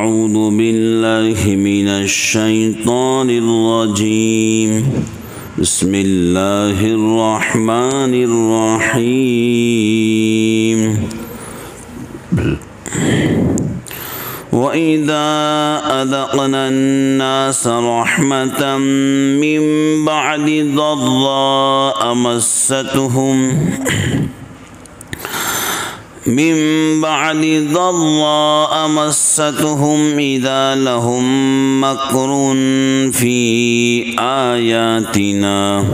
أعوذ بالله من الشيطان الرجيم بسم الله الرحمن الرحيم وَإِذَا أَذَقْنَا النَّاسَ رَحْمَةً مِّن بَعْدِ ضَرَّاءَ مَسَّتْهُمْ إِذَا لَهُم مَّكْرٌ فِي آيَاتِنَا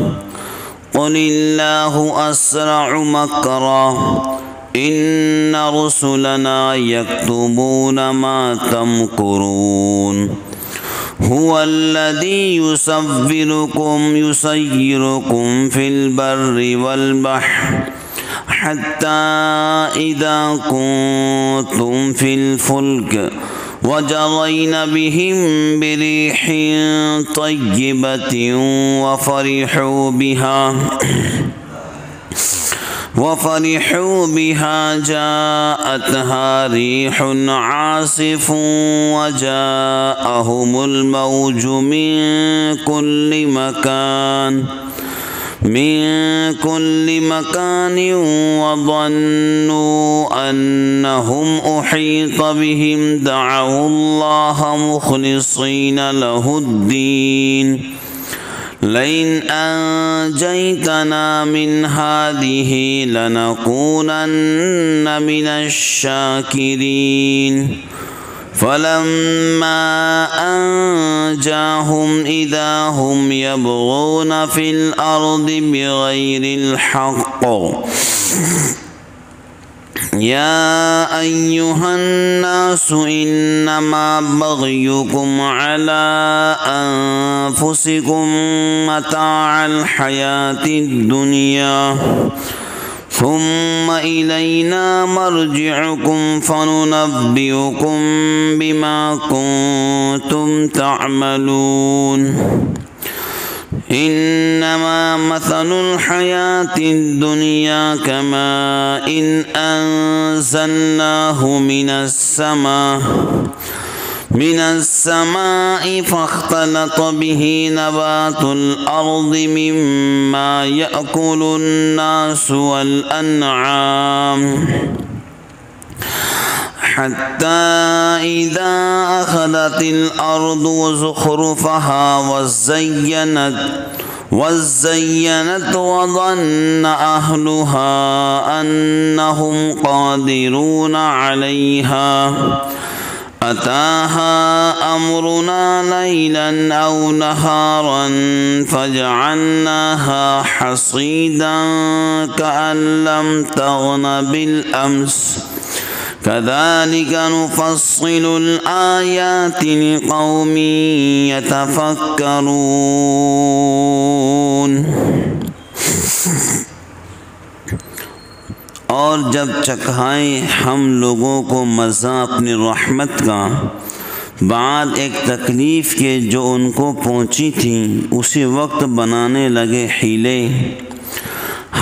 قُلِ اللَّهُ أَسْرَعُ مَكْرًا إِنَّ رُسُلَنَا يَكْتُبُونَ مَا تَمْكُرُونَ هُوَ الَّذِي يُسَيِّرُكُمْ فِي الْبَرِّ وَالْبَحْرِ حَتَّى إِذَا كُنتُمْ فِي الْفُلْكِ وَجَرَيْنَ بِهِم بِرِيحٍ طَيِّبَةٍ وَفَرِحُوا بِهَا جَاءَتْهَا رِيحٌ عَاصِفٌ وَجَاءَهُمُ الْمَوْجُ مِن كُلِّ مَكَانٍ وَظَنُّوا أَنَّهُمْ أُحِيطَ بِهِمْ دَعَوُا اللَّهَ مُخْلِصِينَ لَهُ الدِّينَ لئن أنجيتنا من هذه لنكونن من الشاكرين فلما أنجاهم إذا هم يبغون في الأرض بغير الحق يا أيها الناس إنما بغيكم على أنفسكم متاع الحياة الدنيا ثم إلينا مرجعكم فننبئكم بما كنتم تعملون إنما مثل الحياة الدنيا كماء أنزلناه من السماء فاختلط به نبات الأرض مما يأكل الناس والأنعام حتى إذا أخذت الأرض زخرفها وزينت وظن أهلها أنهم قادرون عليها أتاها أمرنا ليلا أو نهارا فجعلناها حصيدا كأن لم تغن بالأمس كذلك نفصل الآيات لقوم يتفكرون اور جب چکھائیں ہم لوگوں کو مزہ اپنی رحمت کا بعد ایک تکلیف کے جو ان کو پہنچی تھی اسی وقت بنانے لگے حیلے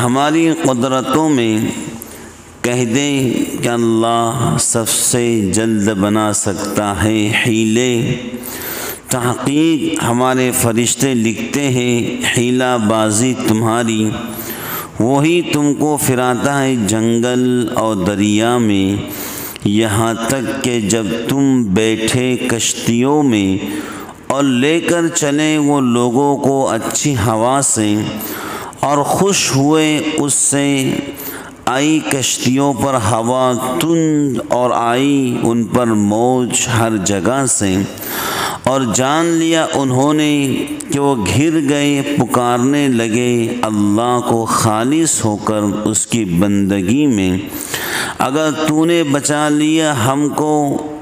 ہماری قدرتوں میں کہہ دیں کہ اللہ سب سے جلد بنا سکتا ہے حیلے تحقیق ہمارے فرشتے لکھتے ہیں حیلہ بازی تمہاری وہی تم کو پھراتا ہے جنگل اور دریا میں یہاں تک کہ جب تم بیٹھے کشتیوں میں اور لے کر چلیں وہ لوگوں کو اچھی ہوا سے اور خوش ہوئے اس سے آئی کشتیوں پر ہوا تند اور آئی ان پر موج ہر جگہ سے اور جان لیا انہوں نے کہ وہ گھر گئے پکارنے لگے اللہ کو خالص ہو کر اس کی بندگی میں اگر تو نے بچا لیا ہم کو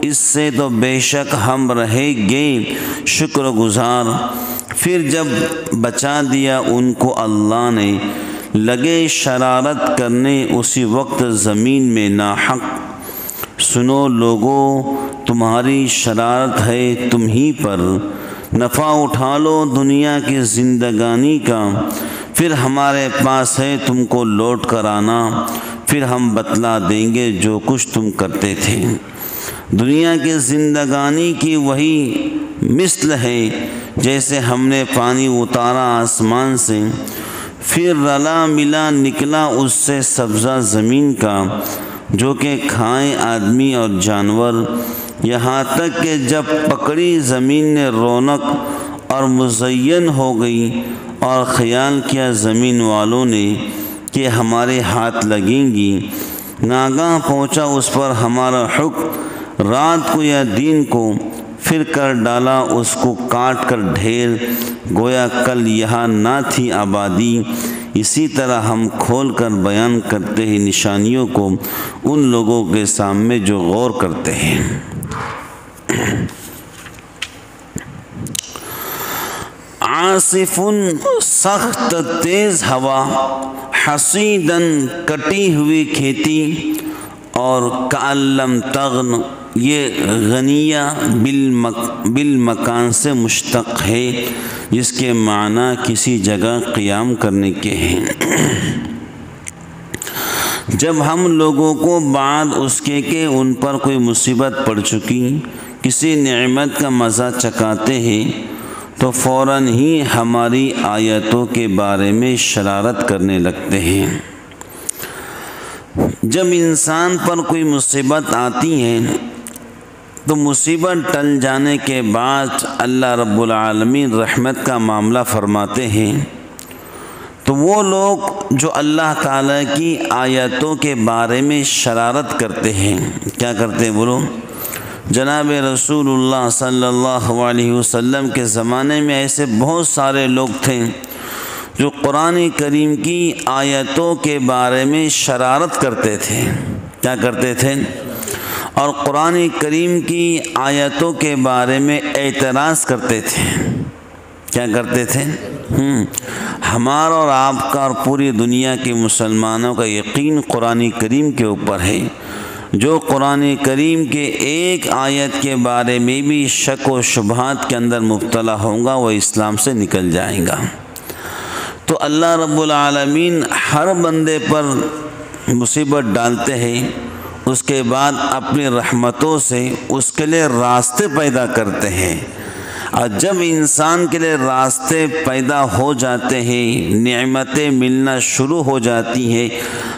اس سے تو بے شک ہم رہیں گے شکر گزار پھر جب بچا دیا ان کو اللہ نے لگے شرارت کرنے اسی وقت زمین میں ناحق سنو لوگوں تمہاری شرارت ہے تم ہی پر نفع اٹھا لو دنیا کی زندگانی کا پھر ہمارے پاس ہے تم کو لوٹ کر آنا پھر ہم بتلا دیں گے جو کچھ تم کرتے تھے دنیا کی زندگانی کی وہی مثل ہے جیسے ہم نے پانی اتارا آسمان سے، پھر رلا ملا نکلا اس سے سبزہ زمین کا، جو کہ کھائیں آدمی اور جانور، یہاں تک کہ جب پکڑی زمین نے رونق اور مزین ہو گئی اور خیال کیا زمین والوں نے کہ ہمارے ہاتھ لگیں گی، ناگاہ پہنچا اس پر ہمارا حکم رات کو یا دن کو، پھر کر ڈالا اس کو کاٹ کر ڈھیر، گویا کل یہاں نہ تھی آبادی۔ اسی طرح ہم کھول کر بیان کرتے ہیں نشانیوں کو ان لوگوں کے سامنے جو غور کرتے ہیں۔ عاصف سخت تیز ہوا، حصیدن کٹی ہوئی کھیتی، اور کعلم تغن یہ غنیہ بالمکان سے مشتق ہے، جس کے معنی کسی جگہ قیام کرنے کے ہیں۔ جب ہم لوگوں کو بعد اس کے کہ ان پر کوئی مصیبت پڑ چکی کسی نعمت کا مزہ چکھاتے ہیں تو فوراً ہی ہماری آیتوں کے بارے میں شرارت کرنے لگتے ہیں۔ جب انسان پر کوئی مصیبت آتی ہے تو مصیبت ٹل جانے کے بعد اللہ رب العالمین رحمت کا معاملہ فرماتے ہیں، تو وہ لوگ جو اللہ تعالیٰ کی آیتوں کے بارے میں شرارت کرتے ہیں، کیا کرتے ہیں بولو؟ جناب رسول اللہ صلی اللہ علیہ وسلم کے زمانے میں ایسے بہت سارے لوگ تھے جو قرآن کریم کی آیتوں کے بارے میں شرارت کرتے تھے۔ کیا کرتے تھے؟ اور قرآن کریم کی آیتوں کے بارے میں اعتراض کرتے تھے۔ کیا کرتے تھے؟ ہمارا اور آپ کا اور پوری دنیا کے مسلمانوں کا یقین قرآن کریم کے اوپر ہے۔ جو قرآن کریم کے ایک آیت کے بارے میں بھی شک و شبہات کے اندر مبتلا ہوگا وہ اسلام سے نکل جائے گا۔ تو اللہ رب العالمین ہر بندے پر مصیبت ڈالتے ہیں، اس کے بعد اپنی رحمتوں سے اس کے لیے راستے پیدا کرتے ہیں، اور جب انسان کے لیے راستے پیدا ہو جاتے ہیں، نعمتیں ملنا شروع ہو جاتی ہیں،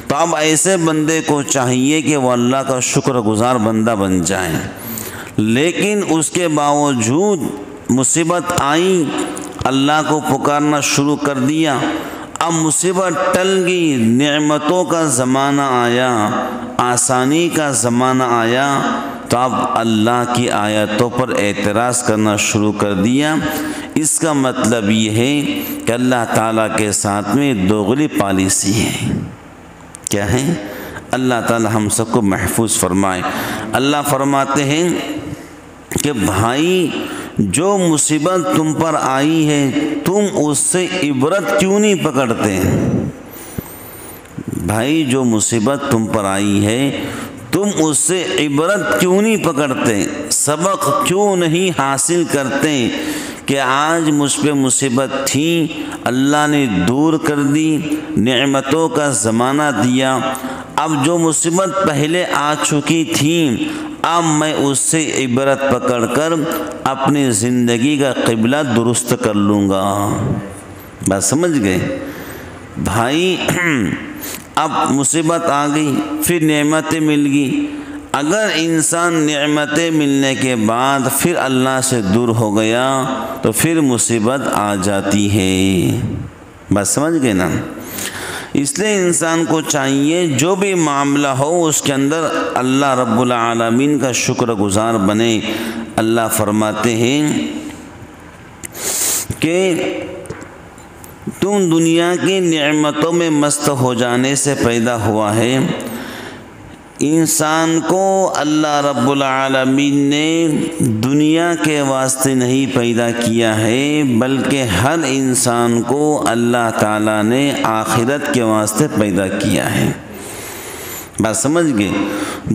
تو اب ایسے بندے کو چاہیے کہ وہ اللہ کا شکر گزار بندہ بن جائے۔ لیکن اس کے باوجود مصیبت آئی، اللہ کو پکارنا شروع کر دیا، اب مصیبت ٹل گئی، نعمتوں کا زمانہ آیا، آسانی کا زمانہ آیا، تو اب اللہ کی آیتوں پر اعتراض کرنا شروع کر دیا۔ اس کا مطلب یہ ہے کہ اللہ تعالیٰ کے ساتھ میں دوغلی پالیسی ہے۔ کیا ہے؟ اللہ تعالیٰ ہم سب کو محفوظ فرمائے۔ اللہ فرماتے ہیں کہ بھائی جو مصیبت تم پر آئی ہے تم اس سے عبرت کیوں نہیں پکڑتے؟ بھائی جو مصیبت تم پر آئی ہے تم اس سے عبرت کیوں نہیں پکڑتے؟ سبق کیوں نہیں حاصل کرتے کہ آج مجھ پہ مصیبت تھی، اللہ نے دور کر دی، نعمتوں کا زمانہ دیا، اب جو مصیبت پہلے آ چکی تھی اب میں اس سے عبرت پکڑ کر اپنی زندگی کا قبلہ درست کر لوں گا۔ بات سمجھ گئے؟ بھائی اب مصیبت آ گئی، پھر نعمتیں مل گئی، اگر انسان نعمتیں ملنے کے بعد پھر اللہ سے دور ہو گیا تو پھر مصیبت آ جاتی ہے۔ بات سمجھ گئے نا؟ اس لیے انسان کو چاہیے جو بھی معاملہ ہو اس کے اندر اللہ رب العالمین کا شکر گزار بنے۔ اللہ فرماتے ہیں کہ تم دنیا کی نعمتوں میں مست ہو جانے سے پیدا ہوا ہے۔ انسان کو اللہ رب العالمین نے دنیا کے واسطے نہیں پیدا کیا ہے بلکہ ہر انسان کو اللہ تعالیٰ نے آخرت کے واسطے پیدا کیا ہے۔ بات سمجھ گئے؟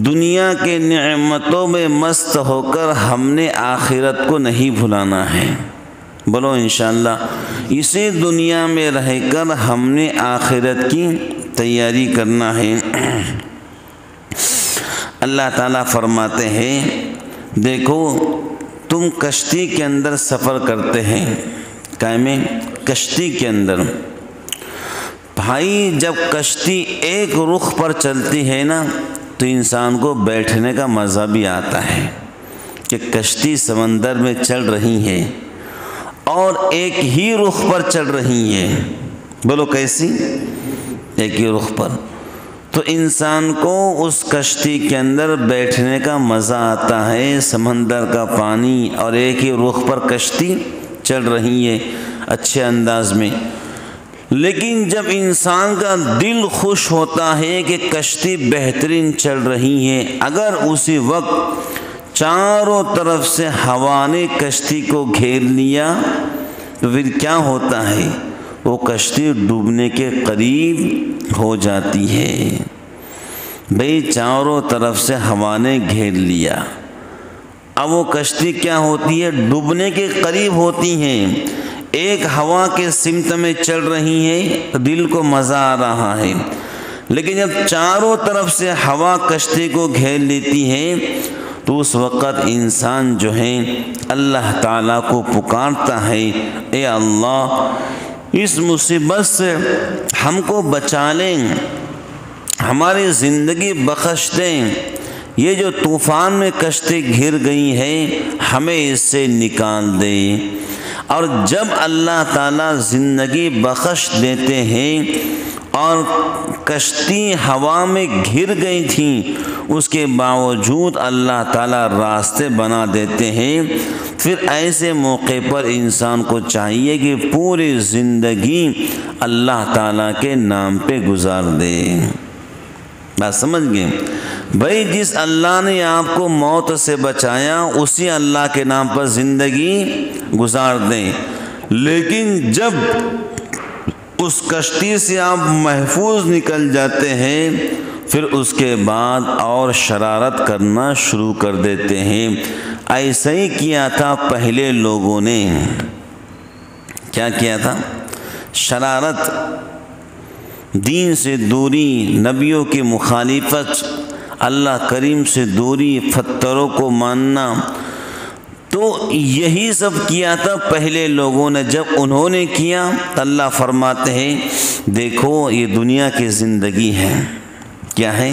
دنیا کے نعمتوں میں مست ہو کر ہم نے آخرت کو نہیں بھلانا ہے۔ بولو انشاءاللہ اسی دنیا میں رہ کر ہم نے آخرت کی تیاری کرنا ہے۔ اللہ تعالیٰ فرماتے ہیں دیکھو تم کشتی کے اندر سفر کرتے ہیں، میں کشتی کے اندر بھائی جب کشتی ایک رخ پر چلتی ہے نا تو انسان کو بیٹھنے کا مزہ بھی آتا ہے کہ کشتی سمندر میں چل رہی ہے اور ایک ہی رخ پر چل رہی ہے، بولو کیسی؟ ایک ہی رخ پر، تو انسان کو اس کشتی کے اندر بیٹھنے کا مزہ آتا ہے، سمندر کا پانی اور ایک ہی رخ پر کشتی چل رہی ہے اچھے انداز میں۔ لیکن جب انسان کا دل خوش ہوتا ہے کہ کشتی بہترین چل رہی ہے، اگر اسی وقت چاروں طرف سے ہوا نے کشتی کو گھیر لیا تو پھر کیا ہوتا ہے؟ وہ کشتی ڈوبنے کے قریب ہو جاتی ہے۔ بھئی چاروں طرف سے ہوا نے گھیر لیا، اب وہ کشتی کیا ہوتی ہے؟ ڈوبنے کے قریب ہوتی ہیں۔ ایک ہوا کے سمت میں چل رہی ہے تو دل کو مزہ آ رہا ہے، لیکن جب چاروں طرف سے ہوا کشتی کو گھیر لیتی ہے تو اس وقت انسان جو ہے اللہ تعالیٰ کو پکارتا ہے، اے اللہ اس مصیبت سے ہم کو بچا لیں، ہماری زندگی بخش دیں، یہ جو طوفان میں کشتی گر گئی ہے ہمیں اس سے نکال دے۔ اور جب اللہ تعالیٰ زندگی بخش دیتے ہیں اور کشتی ہوا میں گر گئی تھی اس کے باوجود اللہ تعالیٰ راستے بنا دیتے ہیں، پھر ایسے موقع پر انسان کو چاہیے کہ پوری زندگی اللہ تعالیٰ کے نام پہ گزار دے۔ بات سمجھ گئے؟ بھائی جس اللہ نے آپ کو موت سے بچایا اسی اللہ کے نام پر زندگی گزار دیں، لیکن جب اس کشتی سے آپ محفوظ نکل جاتے ہیں پھر اس کے بعد اور شرارت کرنا شروع کر دیتے ہیں۔ ایسا ہی کیا تھا پہلے لوگوں نے، کیا کیا تھا؟ شرارت، دین سے دوری، نبیوں کی مخالفت، اللہ کریم سے دوری، پتھروں کو ماننا، تو یہی سب کیا تھا پہلے لوگوں نے۔ جب انہوں نے کیا تو اللہ فرماتے ہیں دیکھو یہ دنیا کی زندگی ہے، کیا ہے؟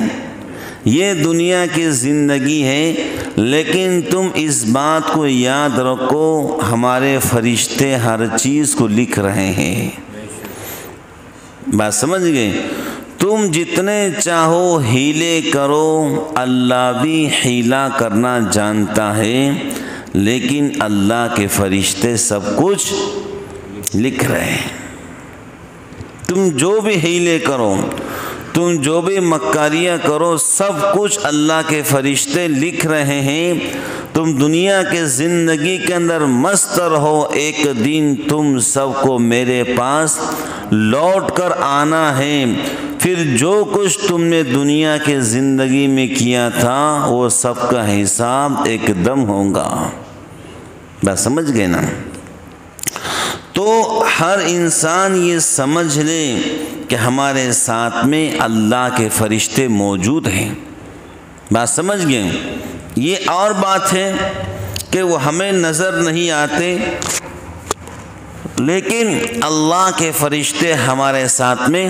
یہ دنیا کی زندگی ہے، لیکن تم اس بات کو یاد رکھو ہمارے فرشتے ہر چیز کو لکھ رہے ہیں۔ بات سمجھ گئے؟ تم جتنے چاہو ہیلے کرو، اللہ بھی ہیلا کرنا جانتا ہے، لیکن اللہ کے فرشتے سب کچھ لکھ رہے ہیں۔ تم جو بھی ہیلے کرو، تم جو بھی مکاریاں کرو، سب کچھ اللہ کے فرشتے لکھ رہے ہیں۔ تم دنیا کے زندگی کے اندر مست رہو، ایک دن تم سب کو میرے پاس لوٹ کر آنا ہے، پھر جو کچھ تم نے دنیا کے زندگی میں کیا تھا وہ سب کا حساب ایک دم ہوگا۔ بس سمجھ گئے نا؟ تو ہر انسان یہ سمجھ لے کہ ہمارے ساتھ میں اللہ کے فرشتے موجود ہیں۔ بات سمجھ گئے؟ یہ اور بات ہے کہ وہ ہمیں نظر نہیں آتے، لیکن اللہ کے فرشتے ہمارے ساتھ میں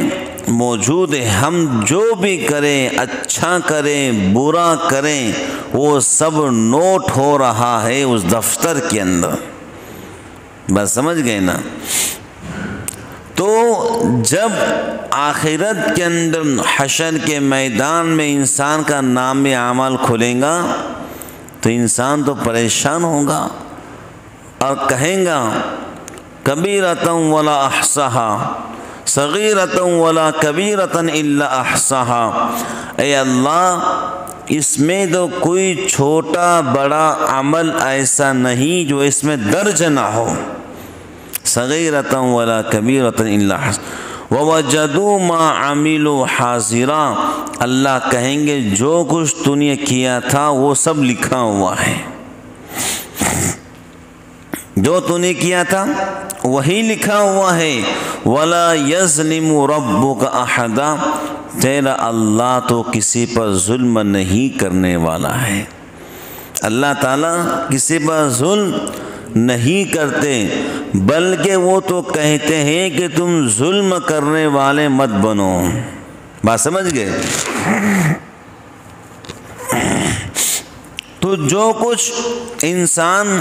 موجود ہیں۔ ہم جو بھی کریں، اچھا کریں برا کریں، وہ سب نوٹ ہو رہا ہے اس دفتر کے اندر۔ بس سمجھ گئے نا؟ تو جب آخرت کے اندر حشر کے میدان میں انسان کا نام اعمال کھلے گا تو انسان تو پریشان ہوگا اور کہیں گا کبیرۃ ولا احصاها صغیرۃ ولا کبیرۃ الا احصاها۔ اے اللہ اس میں تو کوئی چھوٹا بڑا عمل ایسا نہیں جو اس میں درج نہ ہو، صغیرۃ ولا کبیرۃ الا احصاها ووجدوا ما عملوا حاضرا۔ اللہ کہیں گے جو کچھ تو نے کیا تھا وہ سب لکھا ہوا ہے، جو تو نے کیا تھا وہی لکھا ہوا ہے۔ ولا یظلم ربک احدا، تیرا اللہ تو کسی پر ظلم نہیں کرنے والا ہے۔ اللہ تعالیٰ کسی پر ظلم نہیں کرتے، بلکہ وہ تو کہتے ہیں کہ تم ظلم کرنے والے مت بنو۔ بات سمجھ گئے؟ تو جو کچھ انسان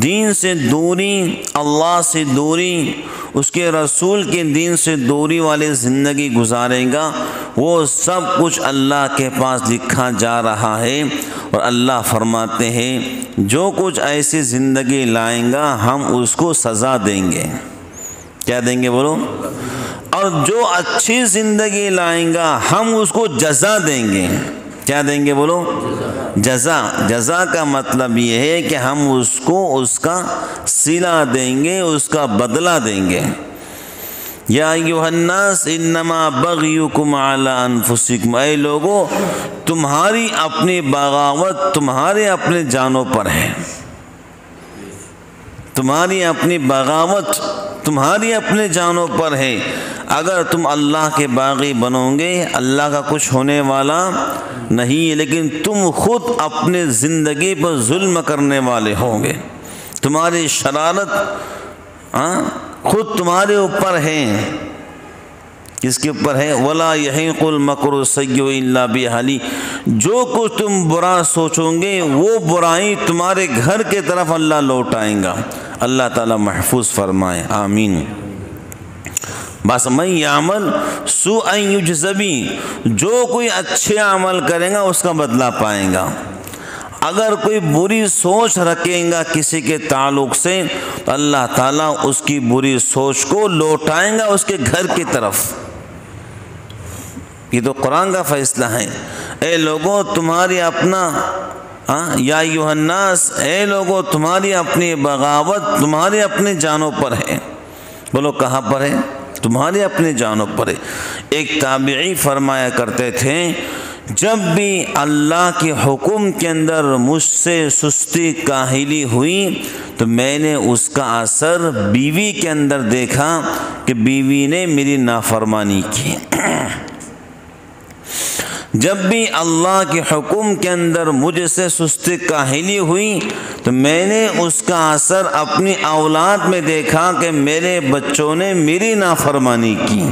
دین سے دوری، اللہ سے دوری، اس کے رسول کے دین سے دوری والی زندگی گزارے گا، وہ سب کچھ اللہ کے پاس لکھا جا رہا ہے، اور اللہ فرماتے ہیں جو کچھ ایسی زندگی لائیں گا ہم اس کو سزا دیں گے۔ کیا دیں گے بولو؟ اور جو اچھی زندگی لائیں گا ہم اس کو جزا دیں گے۔ کیا دیں گے بولو؟ جزا۔ جزا کا مطلب یہ ہے کہ ہم اس کو اس کا صلہ دیں گے، اس کا بدلہ دیں گے۔ یا ایھا الناس انما بغیکم علی انفسکم، اے لوگو تمہاری اپنی بغاوت تمہارے اپنے جانوں پر ہے، تمہاری اپنی بغاوت تمہاری اپنے جانوں پر ہے۔ اگر تم اللہ کے باغی بنو گے اللہ کا کچھ ہونے والا نہیں، لیکن تم خود اپنے زندگی پر ظلم کرنے والے ہوں گے۔ تمہاری شرارت خود تمہارے اوپر ہے۔ کس کے اوپر ہے؟ وَلَا يَحِيقُ الْمَكْرُ السَّيِّئُ إِلَّا بِأَهْلِهِ، جو کچھ تم برا سوچو گے وہ برائی تمہارے گھر کے طرف اللہ لوٹائیں گا۔ اللہ تعالیٰ محفوظ فرمائے، آمین۔ بس من یعمل سوءا یجز بہ، جو کوئی اچھے عمل کرے گا اس کا بدلہ پائے گا۔ اگر کوئی بری سوچ رکھے گا کسی کے تعلق سے تو اللہ تعالیٰ اس کی بری سوچ کو لوٹائیں گا اس کے گھر کی طرف۔ یہ تو قرآن کا فیصلہ ہے۔ اے لوگوں تمہاری اپنا یا ایھا الناس، اے لوگوں تمہاری اپنی بغاوت تمہارے اپنے جانوں پر ہے۔ بولو کہاں پر ہے؟ تمہارے اپنے جانوں پر ہے۔ ایک تابعی فرمایا کرتے تھے جب بھی اللہ کے حکم کے اندر مجھ سے سستی کاہلی ہوئی تو میں نے اس کا اثر بیوی کے اندر دیکھا کہ بیوی نے میری نافرمانی کی۔ جب بھی اللہ کے حکم کے اندر مجھ سے سستی کاہلی ہوئی تو میں نے اس کا اثر اپنی اولاد میں دیکھا کہ میرے بچوں نے میری نافرمانی کی۔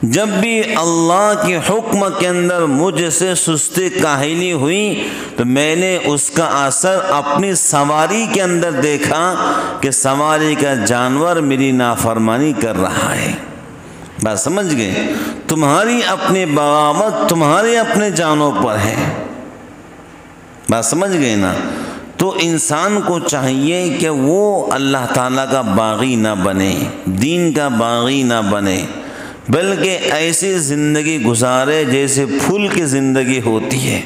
جب بھی اللہ کے حکم کے اندر مجھ سے سستی کاہلی ہوئی تو میں نے اس کا اثر اپنی سواری کے اندر دیکھا کہ سواری کا جانور میری نافرمانی کر رہا ہے۔ بات سمجھ گئے؟ تمہاری اپنی بغاوت تمہارے اپنے جانوں پر ہے۔ بات سمجھ گئے نا؟ تو انسان کو چاہیے کہ وہ اللہ تعالیٰ کا باغی نہ بنے، دین کا باغی نہ بنے، بلکہ ایسی زندگی گزارے جیسے پھول کی زندگی ہوتی ہے۔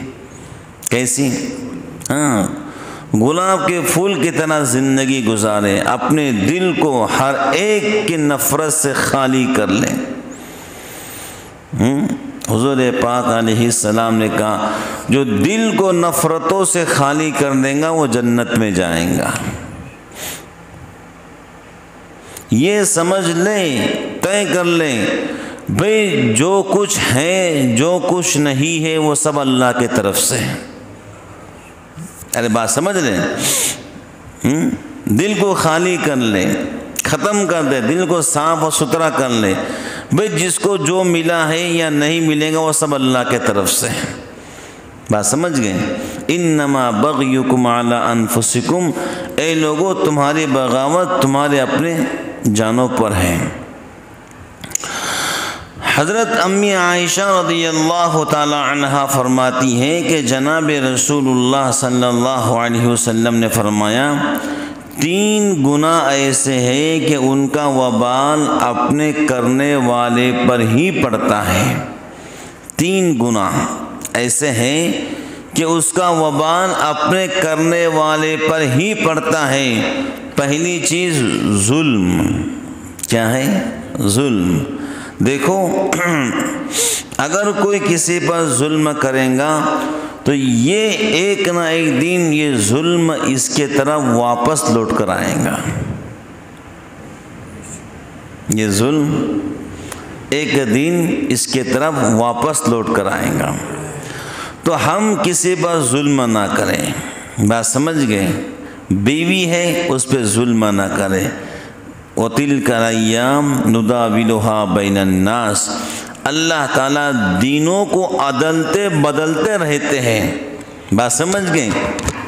کیسی؟ گلاب کے پھول کی طرح زندگی گزارے، اپنے دل کو ہر ایک کی نفرت سے خالی کر لیں۔ حضور پاک علیہ السلام نے کہا جو دل کو نفرتوں سے خالی کر دیں گا وہ جنت میں جائیں گا۔ یہ سمجھ لیں، طے کر لیں بھئی جو کچھ ہے جو کچھ نہیں ہے وہ سب اللہ کی طرف سے ہے۔ ارے بات سمجھ لیں، دل کو خالی کر لیں، ختم کر دیں، دل کو صاف اور ستھرا کر لیں بھئی جس کو جو ملا ہے یا نہیں ملے گا وہ سب اللہ کے طرف سے ہے۔ بات سمجھ گئے؟ انما بغیکم علی انفسکم، اے لوگوں تمہاری بغاوت تمہارے اپنے جانوں پر ہے۔ حضرت امی عائشہ رضی اللہ تعالی عنہا فرماتی ہیں کہ جناب رسول اللہ صلی اللہ علیہ وسلم نے فرمایا 3 گناہ ایسے ہیں کہ ان کا وبال اپنے کرنے والے پر ہی پڑتا ہے۔ 3 گناہ ایسے ہیں کہ اس کا وبال اپنے کرنے والے پر ہی پڑتا ہے۔ پہلی چیز ظلم۔ کیا ہے؟ ظلم۔ دیکھو اگر کوئی کسی پر ظلم کرے گا تو یہ ایک نہ ایک دن یہ ظلم اس کے طرف واپس لوٹ کر آئے گا۔ یہ ظلم ایک دن اس کے طرف واپس لوٹ کر آئے گا۔ تو ہم کسی پر ظلم نہ کریں، بات سمجھ گئے؟ بیوی ہے اس پہ ظلم نہ کرے۔ وَتِلْكَ الْأَيَّامُ نُدَاوِلُهَا بَيْنَ النَّاسِ، اللہ تعالیٰ دینوں کو بدلتے رہتے ہیں، بات سمجھ گئے؟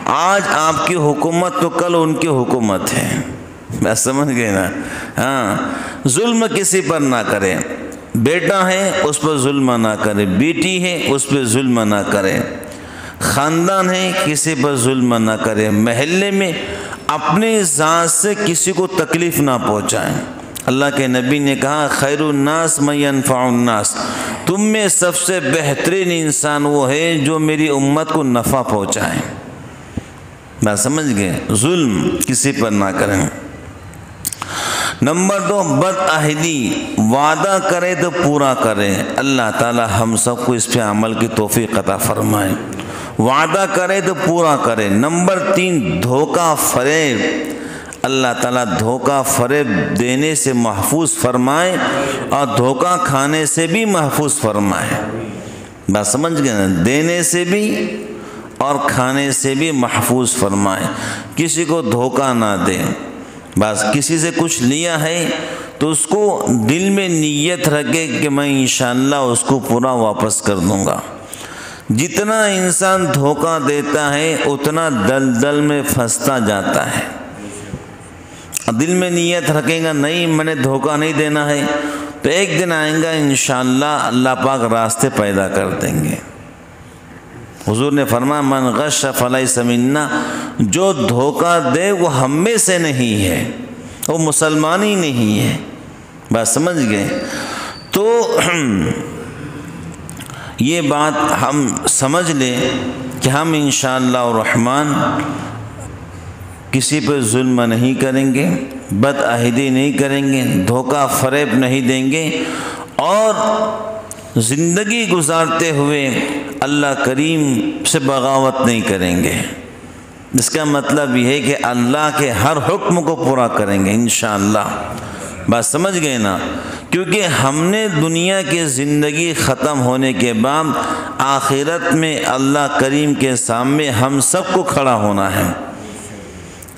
آج آپ کی حکومت تو کل ان کی حکومت ہے، بات سمجھ گئے نا؟ ہاں، ظلم کسی پر نہ کرے، بیٹا ہے اس پر ظلم نہ کرے، بیٹی ہے اس پہ ظلم نہ کرے، خاندان ہے کسی پر ظلم نہ کرے، محلے میں اپنی ذات سے کسی کو تکلیف نہ پہنچائیں۔ اللہ کے نبی نے کہا خیر الناس من ينفع الناس، تم میں سب سے بہترین انسان وہ ہے جو میری امت کو نفع پہنچائے، بات سمجھ گئے؟ ظلم کسی پر نہ کریں۔ نمبر 2، بد عہدی، وعدہ کرے تو پورا کرے۔ اللہ تعالی ہم سب کو اس پہ عمل کی توفیق عطا فرمائے۔ وعدہ کرے تو پورا کرے۔ نمبر 3، دھوکہ فریب، اللہ تعالیٰ دھوکہ فریب دینے سے محفوظ فرمائے اور دھوکہ کھانے سے بھی محفوظ فرمائے، بات سمجھ گئے نا؟ دینے سے بھی اور کھانے سے بھی محفوظ فرمائے، کسی کو دھوکہ نہ دے۔ بس کسی سے کچھ لیا ہے تو اس کو دل میں نیت رکھے کہ میں انشاءاللہ اس کو پورا واپس کر دوں گا۔ جتنا انسان دھوکہ دیتا ہے اتنا دلدل میں پھنستا جاتا ہے۔ دل میں نیت رکھے گا نہیں میں نے دھوکہ نہیں دینا ہے تو ایک دن آئیں گا انشاءاللہ اللہ پاک راستے پیدا کر دیں گے۔ حضور نے فرمایا من غش فلیس منا، جو دھوکہ دے وہ ہم میں سے نہیں ہے، وہ مسلمان ہی نہیں ہے، بات سمجھ گئے؟ تو یہ بات ہم سمجھ لیں کہ ہم انشاءاللہ الرحمن کسی پہ ظلم نہیں کریں گے، بد عہدی نہیں کریں گے، دھوکہ فریب نہیں دیں گے، اور زندگی گزارتے ہوئے اللہ کریم سے بغاوت نہیں کریں گے۔ اس کا مطلب یہ ہے کہ اللہ کے ہر حکم کو پورا کریں گے انشاءاللہ، بات سمجھ گئے نا؟ کیونکہ ہم نے دنیا کی زندگی ختم ہونے کے بعد آخرت میں اللہ کریم کے سامنے ہم سب کو کھڑا ہونا ہے۔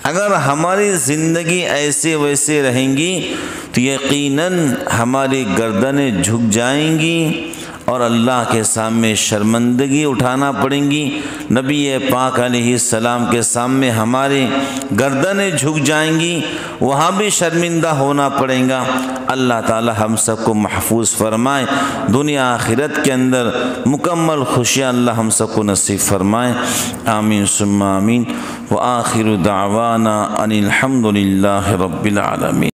اگر ہماری زندگی ایسے ویسے رہیں گی تو یقیناً ہماری گردنیں جھک جائیں گی اور اللہ کے سامنے شرمندگی اٹھانا پڑیں گی۔ نبی پاک علیہ السلام کے سامنے ہماری گردنیں جھک جائیں گی، وہاں بھی شرمندہ ہونا پڑے گا۔ اللہ تعالی ہم سب کو محفوظ فرمائے، دنیا آخرت کے اندر مکمل خوشیاں اللہ ہم سب کو نصیب فرمائے، آمین ثم آمین۔ وآخر دعوانا ان الحمد للہ رب العالمین۔